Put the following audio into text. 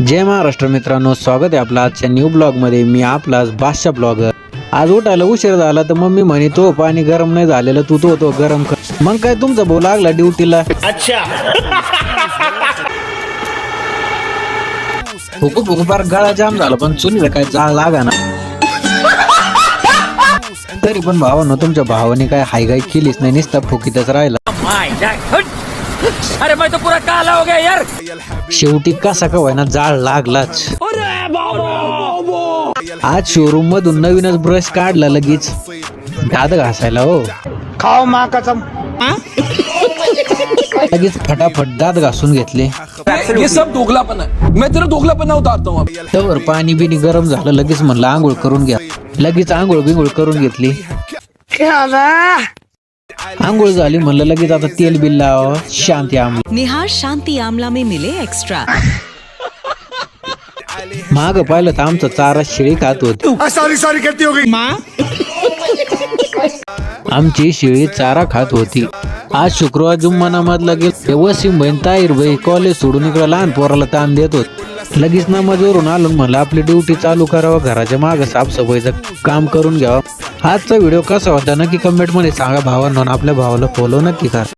जय महाराष्ट्र मित्रांनो, स्वागत आहे आपलं आजच्या न्यू ब्लॉग मध्ये। मी आपलाच बादशाह ब्लॉगर। आज उठायला उशीर झाला तर मम्मी म्हणे तो पाणी गरम नाही झालेलं, तू तो गरम कर। मग काय तुमचा भाऊ लागला ड्युटीला। अच्छा हुकू फार गळा जाम झाला, पण चुलीला काय जाळ लागा ना। तरी पण भावानो, तुमच्या भावाने काय हायगाई केलीच नाही, नुसता फुकीतच राहिला। अरे मैं तो पूरा काला हो गया यार। शेवटी कसा का होईना जाळ लागलाच। आज शोरूम मधून नवीनच ब्रश काढला, लगेच दात घासायला हो। खाओ माँ कसम। लगेच फटाफट दात घासून घेतले। ये सब दोगलापना है, मैं तेरा दोगलापना उतारता हूँ। त्यावर पाणी बिनी गरम झालं, लगेच म्हणलं आंघोळ करून घ्या। लगेच आंघोळ बिंघोळ करून घेतली। आंघोळ झाली, म्हणलं लगेच आता तेल बिल लावा। शांती आमला निहार शांति आमला में मिले एक्स्ट्रा। माग पाहिलं तर आमचं चारा शेळी खात होती। सॉरी गलती हो गई माँ। आमची शेळी चारा खात होती। आज शुक्रवार जुम्मा नमाज लागेल। वसीम बहीण ताईर भाई कॉलेज सोडून इकडे लहान पोराला ताण देत होत। लगेच नमाजवरून आलो, म्हणलं आपली ड्युटी चालू करावं, घराच्या मागे साफसफाईचं काम करून घ्यावं। आजचा व्हिडिओ कसा होता नक्की कमेंट मध्ये सांगा भावांनो। आपल्या भावाला फॉलो नक्की करा।